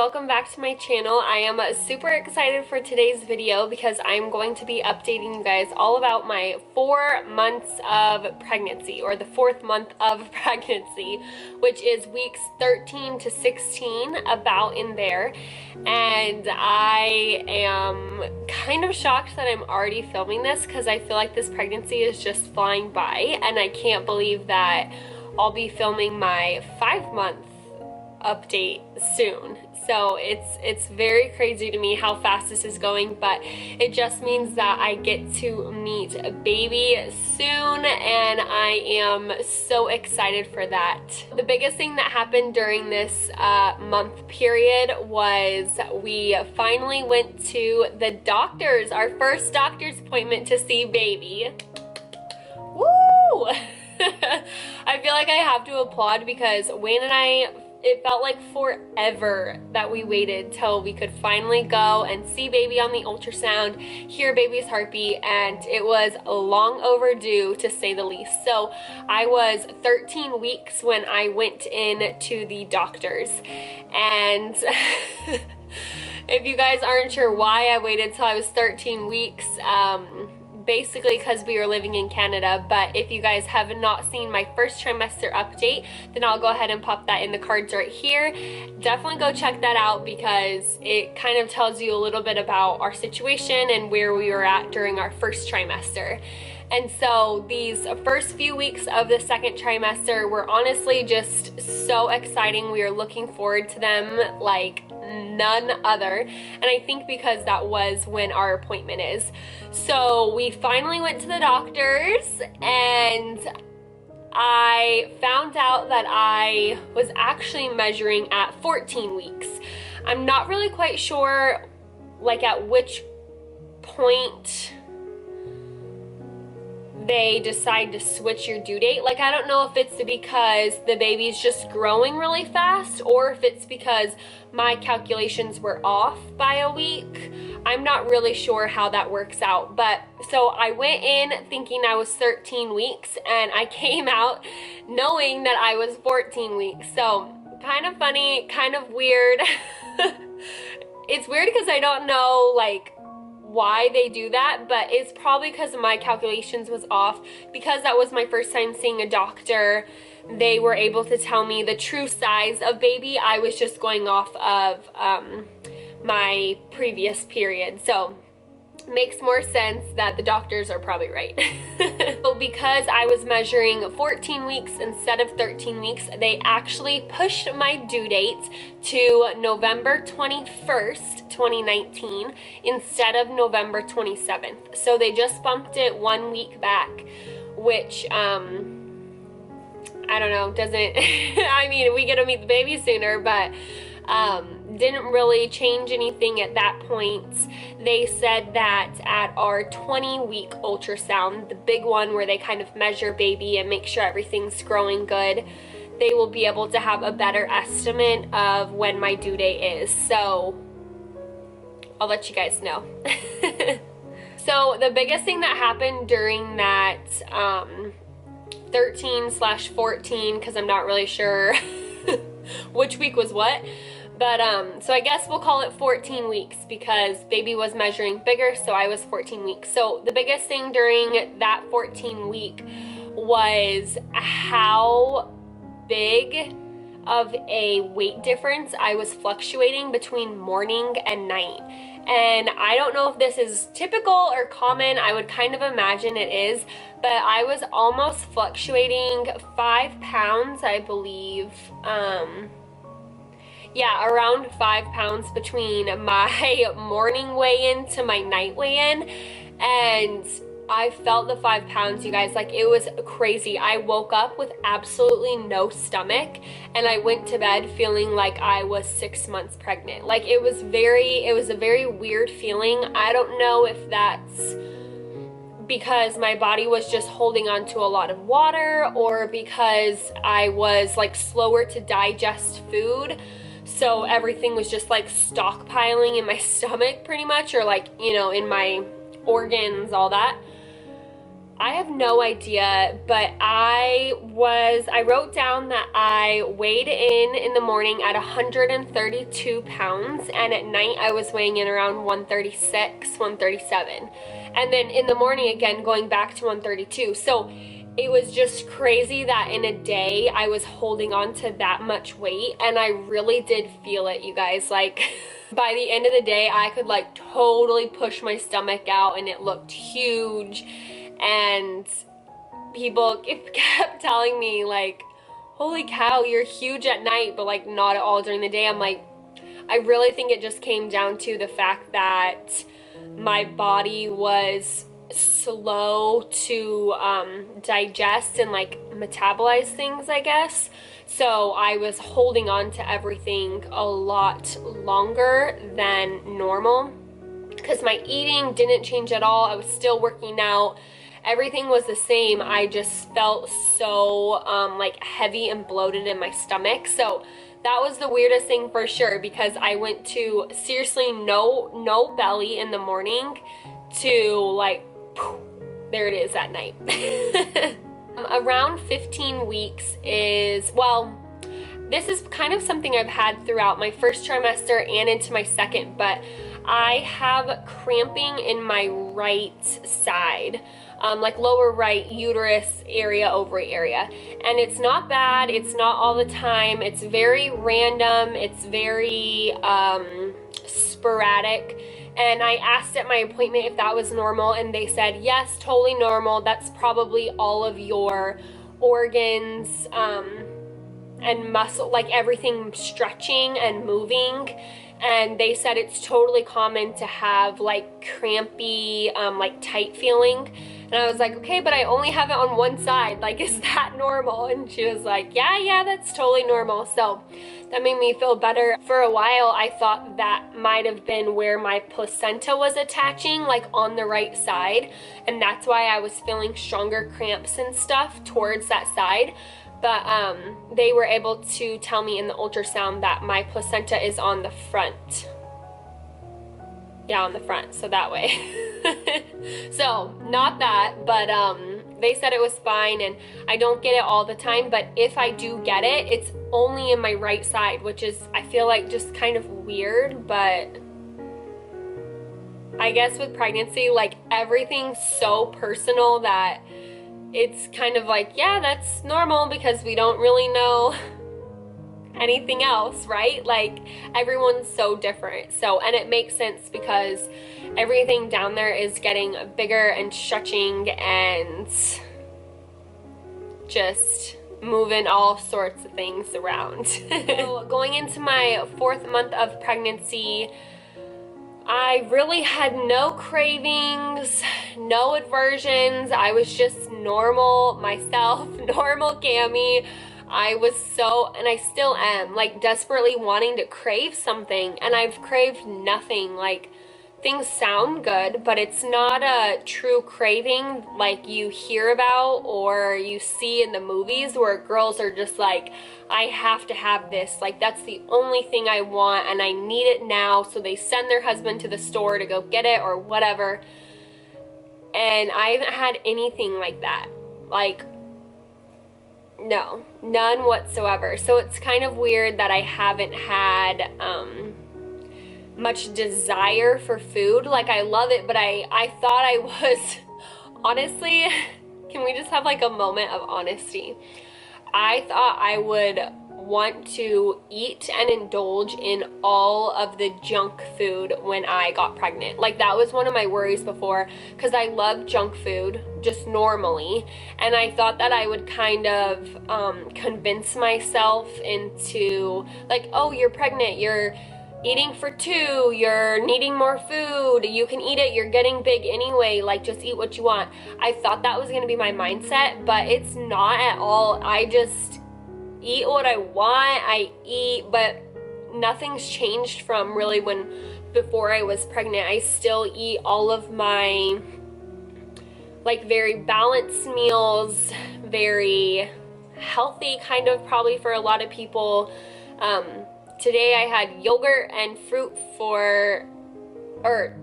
welcome back to my channel. I am super excited for today's video because I'm going to be updating you guys all about my 4 months of pregnancy, or the 4th month of pregnancy, which is weeks 13 to 16, about in there. And I am kind of shocked that I'm already filming this because I feel like this pregnancy is just flying by, and I can't believe that I'll be filming my 5-month update soon. So it's very crazy to me how fast this is going, but it just means that I get to meet a baby soon, and I am so excited for that. The biggest thing that happened during this month period was we finally went to the doctor's, our first doctor's appointment to see baby. Woo! I feel like I have to applaud because Wayne and I, it felt like forever that we waited till we could finally go and see baby on the ultrasound, hear baby's heartbeat, and it was long overdue, to say the least. So I was 13 weeks when I went in to the doctors, and if you guys aren't sure why I waited till I was 13 weeks, basically because we were living in Canada. But if you guys have not seen my first trimester update, then I'll go ahead and pop that in the cards right here. Definitely go check that out because it kind of tells you a little bit about our situation and where we were at during our first trimester. And so these first few weeks of the second trimester were honestly just so exciting. We are looking forward to them like none other, and I think because that was when our appointment is. So we finally went to the doctors, and I found out that I was actually measuring at 14 weeks. I'm not really quite sure like at which point they decide to switch your due date. Like, I don't know if it's because the baby's just growing really fast or if it's because my calculations were off by a week. I'm not really sure how that works out. But so I went in thinking I was 13 weeks and I came out knowing that I was 14 weeks. So kind of funny, kind of weird. It's weird because I don't know like why they do that, but it's probably because my calculations was off. Because that was my first time seeing a doctor, they were able to tell me the true size of baby. I was just going off of my previous period, so makes more sense that the doctors are probably right. So because I was measuring 14 weeks instead of 13 weeks, they actually pushed my due date to November 21st, 2019 instead of November 27th. So they just bumped it 1 week back, which I don't know, doesn't I mean, we get to meet the baby sooner, but didn't really change anything at that point. They said that at our 20-week ultrasound, the big one where they kind of measure baby and make sure everything's growing good, they will be able to have a better estimate of when my due date is. So I'll let you guys know. So the biggest thing that happened during that 13/14, because I'm not really sure which week was what, but so I guess we'll call it 14 weeks because baby was measuring bigger, so I was 14 weeks. So the biggest thing during that 14 week was how big of a weight difference I was fluctuating between morning and night. And I don't know if this is typical or common. I would kind of imagine it is, but I was almost fluctuating 5 pounds, I believe. Yeah, around 5 pounds between my morning weigh-in to my night weigh-in. And I felt the 5 pounds, you guys, like it was crazy. I woke up with absolutely no stomach, and I went to bed feeling like I was 6 months pregnant. Like it was a very weird feeling. I don't know if that's because my body was just holding on to a lot of water, or because I was like slower to digest food. So everything was just like stockpiling in my stomach pretty much, or like, you know, in my organs, all that. I have no idea, but I wrote down that I weighed in the morning at 132 pounds, and at night I was weighing in around 136, 137. And then in the morning again, going back to 132. So it was just crazy that in a day I was holding on to that much weight, and I really did feel it, you guys. Like, by the end of the day, I could like totally push my stomach out, and it looked huge. And people kept telling me like, holy cow, you're huge at night, but like not at all during the day. I'm like, I really think it just came down to the fact that my body was slow to digest and like metabolize things, I guess. So I was holding on to everything a lot longer than normal, because my eating didn't change at all. I was still working out. Everything was the same. I just felt so like heavy and bloated in my stomach. So that was the weirdest thing for sure, because I went to seriously no belly in the morning to like, there it is at night. Around 15 weeks is, well, this is kind of something I've had throughout my first trimester and into my second, but I have cramping in my right side. Like lower right uterus area, ovary area. And it's not bad, it's not all the time, it's very random, it's very sporadic. And I asked at my appointment if that was normal, and they said, yes, totally normal. That's probably all of your organs and muscle, like everything stretching and moving. And they said it's totally common to have like crampy, like tight feeling. And I was like, okay, but I only have it on one side. Like, is that normal? And she was like, yeah, that's totally normal. So that made me feel better. For a while, I thought that might have been where my placenta was attaching, like on the right side. And that's why I was feeling stronger cramps and stuff towards that side. But they were able to tell me in the ultrasound that my placenta is on the front. Yeah, on the front, so that way. So, not that, but they said it was fine, and I don't get it all the time, but if I do get it, it's only in my right side, which is, I feel like, just kind of weird, but I guess with pregnancy, like, everything's so personal that it's kind of like, yeah, that's normal, because we don't really know anything else, right? Like, everyone's so different. So, and it makes sense because everything down there is getting bigger and stretching and just moving all sorts of things around. So, going into my 4th month of pregnancy, I really had no cravings, no aversions. I was just normal myself, normal Cami. I was so, and I still am, like desperately wanting to crave something, and I've craved nothing. Like, things sound good, but it's not a true craving like you hear about or you see in the movies where girls are just like, I have to have this. Like, that's the only thing I want and I need it now. So they send their husband to the store to go get it or whatever. And I haven't had anything like that. Like, no, none whatsoever. So it's kind of weird that I haven't had much desire for food. Like, I love it, but I thought I was, honestly, can we just have like a moment of honesty? I thought I would want to eat and indulge in all of the junk food when I got pregnant. Like, that was one of my worries before, because I love junk food just normally, and I thought that I would kind of convince myself into like, oh, you're pregnant, you're eating for 2, you're needing more food, you can eat it, you're getting big anyway, like, just eat what you want. I thought that was gonna be my mindset, but it's not at all. I just eat what I want, I eat, but nothing's changed from really when before I was pregnant. I still eat all of my like very balanced meals, very healthy kind of, probably for a lot of people. Today I had yogurt and fruit for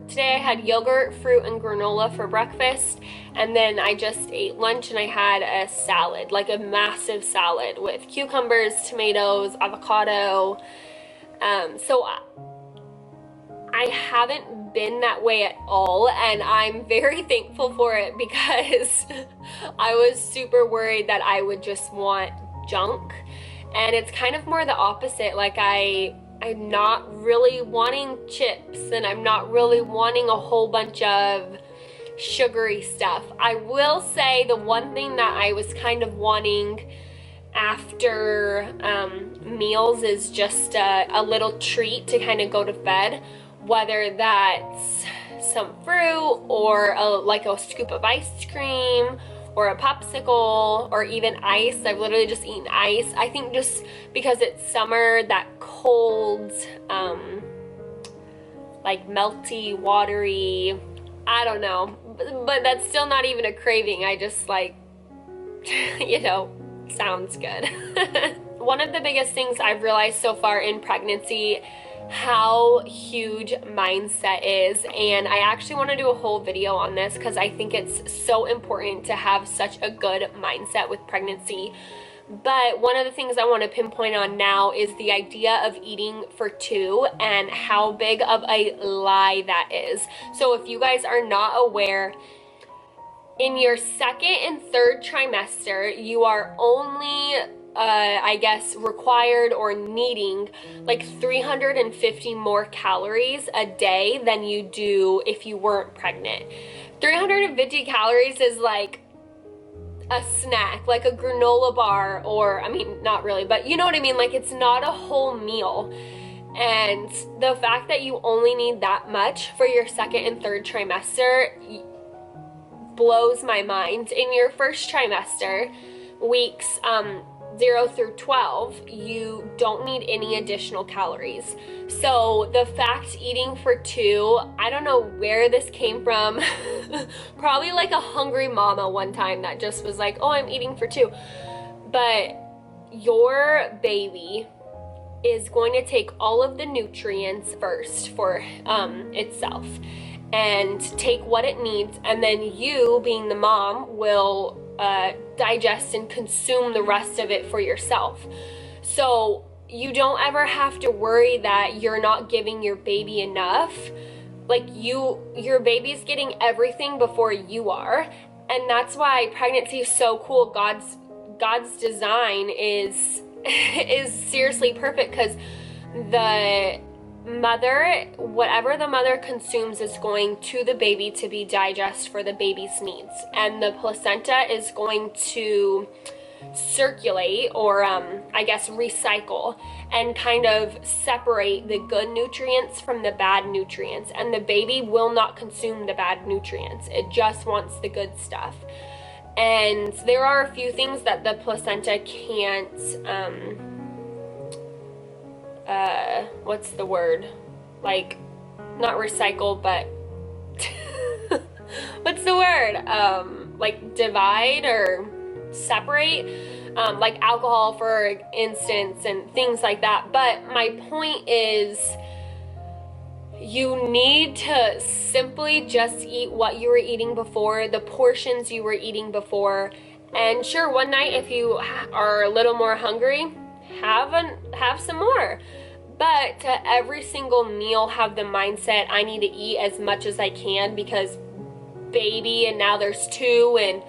today I had yogurt, fruit, and granola for breakfast, and then I just ate lunch and I had a salad, like a massive salad with cucumbers, tomatoes, avocado. So I haven't been that way at all, and I'm very thankful for it because I was super worried that I would just want junk, and it's kind of more the opposite. Like I'm not really wanting chips, and I'm not really wanting a whole bunch of sugary stuff. I will say the one thing that I was kind of wanting after meals is just a little treat to kind of go to bed, whether that's some fruit or like a scoop of ice cream or a popsicle or even ice. I've literally just eaten ice. I think just because it's summer, that cold, like melty, watery, I don't know, but that's still not even a craving. I just like, you know, sounds good. One of the biggest things I've realized so far in pregnancy, how huge mindset is, and I actually want to do a whole video on this because I think it's so important to have such a good mindset with pregnancy. But one of the things I want to pinpoint on now is the idea of eating for two and how big of a lie that is. So if you guys are not aware, in your second and third trimester, you are only I guess required or needing like 350 more calories a day than you do if you weren't pregnant. 350 calories is like a snack, like a granola bar, or I mean not really, but you know what I mean, like it's not a whole meal. And the fact that you only need that much for your second and third trimester blows my mind. In your first trimester, weeks 0 through 12, you don't need any additional calories. So the fact eating for two, I don't know where this came from. Probably like a hungry mama one time that just was like, oh, I'm eating for two. But your baby is going to take all of the nutrients first for itself and take what it needs, and then you, being the mom, will digest and consume the rest of it for yourself. So you don't ever have to worry that you're not giving your baby enough. Like your baby's getting everything before you are, and that's why pregnancy is so cool. God's design is seriously perfect, because the mother, whatever the mother consumes is going to the baby to be digest for the baby's needs, and the placenta is going to circulate, or I guess recycle, and kind of separate the good nutrients from the bad nutrients, and the baby will not consume the bad nutrients. It just wants the good stuff. And there are a few things that the placenta can't what's the word? Like, not recycle, but what's the word? Like divide or separate, like alcohol, for instance, and things like that. But my point is, you need to simply just eat what you were eating before, the portions you were eating before. And sure, one night if you are a little more hungry, have some more. But to every single meal, have the mindset, I need to eat as much as I can, because baby, and now there's two, and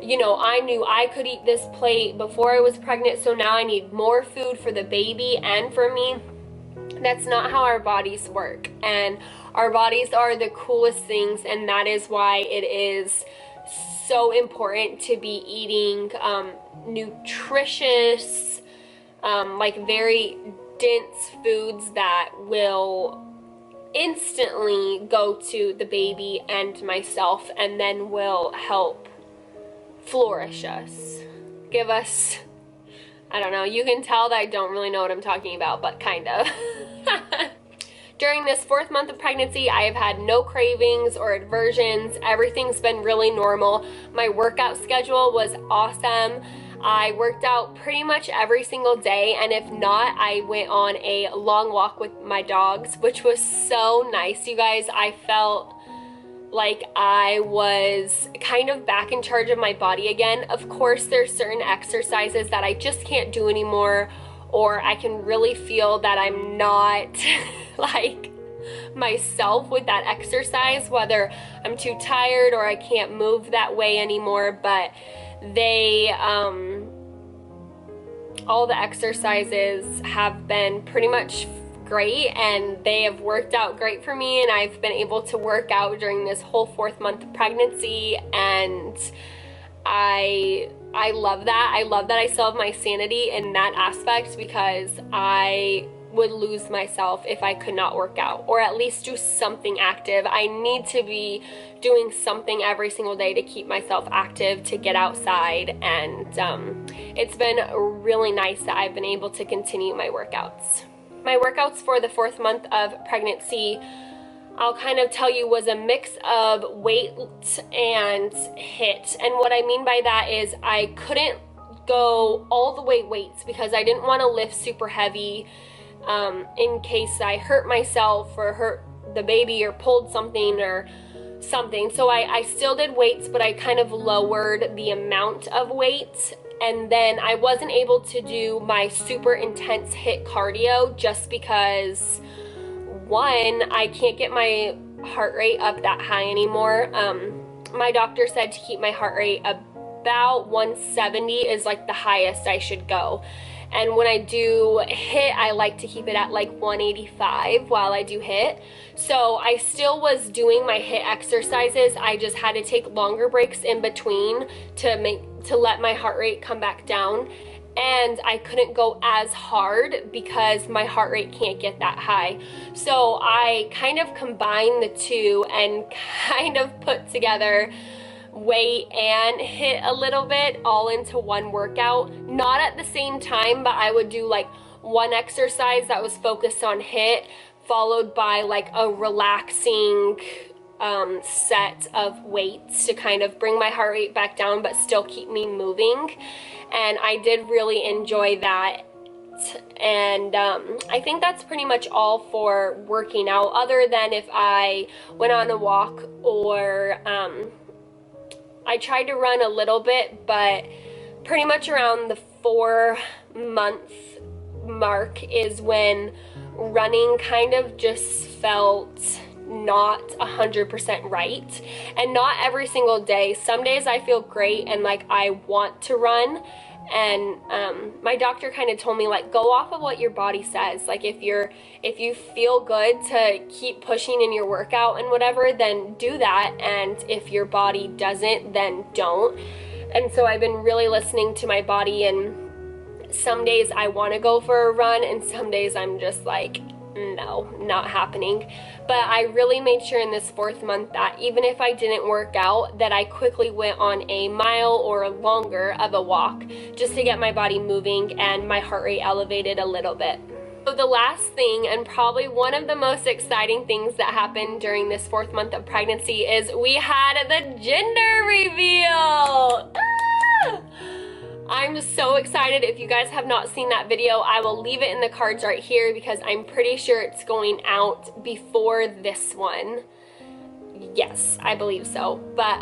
you know, I knew I could eat this plate before I was pregnant, so now I need more food for the baby and for me. That's not how our bodies work, and our bodies are the coolest things, and that is why it is so important to be eating nutritious, like very dense foods that will instantly go to the baby and myself, and then will help flourish us, give us, I don't know, you can tell that I don't really know what I'm talking about, but kind of. During this 4th month of pregnancy, I have had no cravings or aversions. Everything's been really normal. My workout schedule was awesome. I worked out pretty much every single day, and if not, I went on a long walk with my dogs, which was so nice, you guys. I felt like I was kind of back in charge of my body again. Of course, there's certain exercises that I just can't do anymore, or I can really feel that I'm not like myself with that exercise, whether I'm too tired or I can't move that way anymore. But they all the exercises have been pretty much great, and they have worked out great for me, and I've been able to work out during this whole 4th month of pregnancy, and I love that. I love that I still have my sanity in that aspect, because I would lose myself if I could not work out, or at least do something active. I need to be doing something every single day to keep myself active, to get outside, and it's been really nice that I've been able to continue my workouts. My workouts for the 4th month of pregnancy, I'll kind of tell you, was a mix of weight and HIIT. And what I mean by that is I couldn't go all the way weights because I didn't want to lift super heavy in case I hurt myself or hurt the baby or pulled something or something. So I still did weights, but I kind of lowered the amount of weight. And then I wasn't able to do my super intense HIIT cardio just because, one, I can't get my heart rate up that high anymore. My doctor said to keep my heart rate about 170 is like the highest I should go. And when I do HIIT, I like to keep it at like 185 while I do HIIT. So I still was doing my HIIT exercises. I just had to take longer breaks in between to let my heart rate come back down. And I couldn't go as hard because my heart rate can't get that high. So I kind of combined the two and kind of put together weight and HIIT a little bit all into one workout. Not at the same time, but I would do like one exercise that was focused on HIIT, followed by like a relaxing set of weights to kind of bring my heart rate back down but still keep me moving. And I did really enjoy that. And I think that's pretty much all for working out, other than if I went on a walk or I tried to run a little bit, but pretty much around the 4-month mark is when running kind of just felt not 100% right. And not every single day. Some days I feel great and like I want to run, and my doctor kind of told me, like, go off of what your body says. Like if you feel good to keep pushing in your workout and whatever, then do that, and if your body doesn't, then don't. And so I've been really listening to my body, and some days I want to go for a run and some days I'm just like, no, not happening. But I really made sure in this 4th month that even if I didn't work out, that I quickly went on a mile or longer of a walk just to get my body moving and my heart rate elevated a little bit. So the last thing, and probably one of the most exciting things that happened during this 4th month of pregnancy, is we had the gender reveal. I'm so excited. If you guys have not seen that video, I will leave it in the cards right here because I'm pretty sure it's going out before this one. Yes, I believe so. But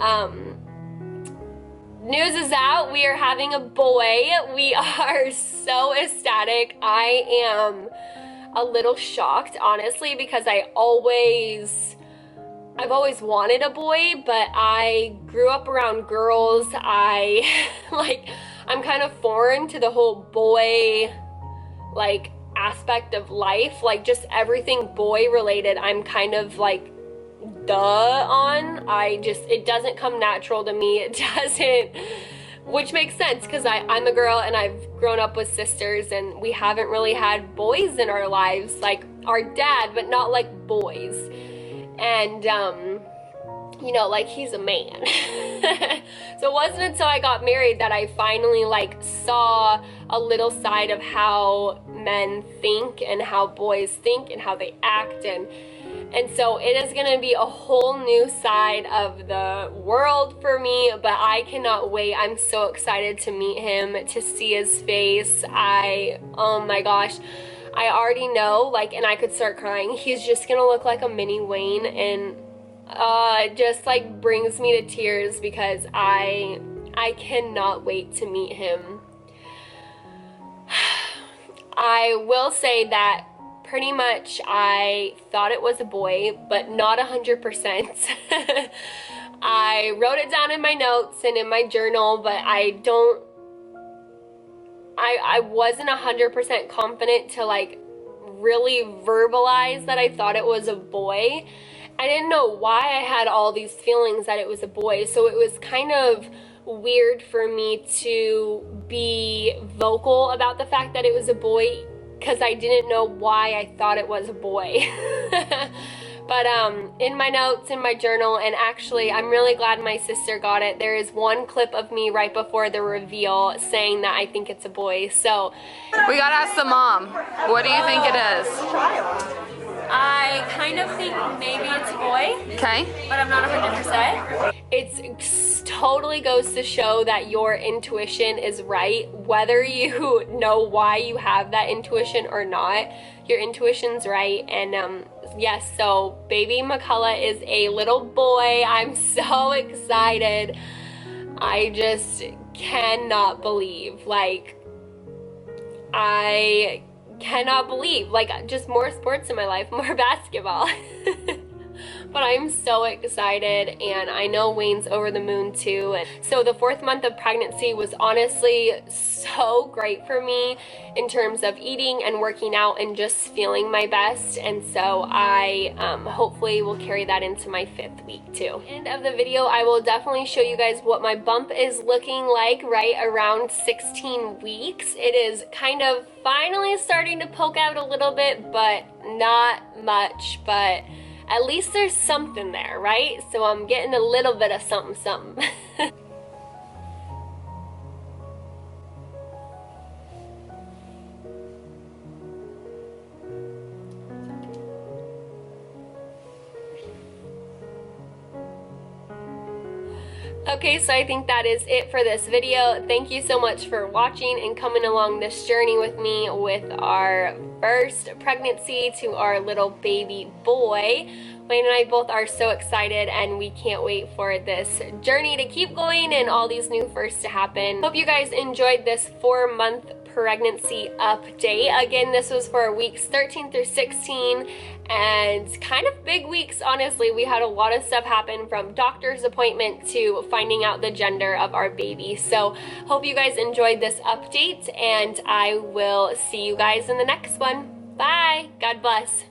news is out. We are having a boy. We are so ecstatic. I am a little shocked, honestly, because I've always wanted a boy, but I grew up around girls. I'm kind of foreign to the whole boy, like, aspect of life. Like, just everything boy related, I'm kind of like, duh on. It doesn't come natural to me. It doesn't, which makes sense because I'm a girl and I've grown up with sisters, and we haven't really had boys in our lives, like our dad, but not like boys. And, you know, like, he's a man. So it wasn't until I got married that I finally, like, saw a little side of how men think and how boys think and how they act. And And so it is going to be a whole new side of the world for me, but I cannot wait. I'm so excited to meet him, to see his face. Oh my gosh, I already know, like, and I could start crying. He's just going to look like a mini Wayne, and it just like brings me to tears because I cannot wait to meet him. I will say that pretty much I thought it was a boy, but not 100%. I wrote it down in my notes and in my journal, but I wasn't 100% confident to like really verbalize that I thought it was a boy. I didn't know why I had all these feelings that it was a boy, so it was kind of weird for me to be vocal about the fact that it was a boy, because I didn't know why I thought it was a boy. But in my notes, in my journal, and actually I'm really glad my sister got it, there is one clip of me right before the reveal saying that I think it's a boy. So we gotta ask the mom, what do you think it is? I kind of think maybe it's a boy. Okay. But I'm not 100%. It totally goes to show that your intuition is right, whether you know why you have that intuition or not. Your intuition's right. And yes, so baby McCullough is a little boy. I'm so excited. I just cannot believe, like, I cannot believe, like, just more sports in my life, more basketball. But I'm so excited, and I know Wayne's over the moon too. And so the 4th month of pregnancy was honestly so great for me in terms of eating and working out and just feeling my best. And so I hopefully will carry that into my 5th week too. End of the video, I will definitely show you guys what my bump is looking like right around 16 weeks. It is kind of finally starting to poke out a little bit, but not much, but at least there's something there, right? So I'm getting a little bit of something. Okay, so I think that is it for this video. Thank you so much for watching and coming along this journey with me with our first pregnancy to our little baby boy. Wayne and I both are so excited, and we can't wait for this journey to keep going and all these new firsts to happen. Hope you guys enjoyed this 4-month pregnancy update. Again, this was for weeks 13 through 16, and kind of big weeks, honestly. We had a lot of stuff happen, from doctor's appointment to finding out the gender of our baby. So hope you guys enjoyed this update, and I will see you guys in the next one. Bye. God bless.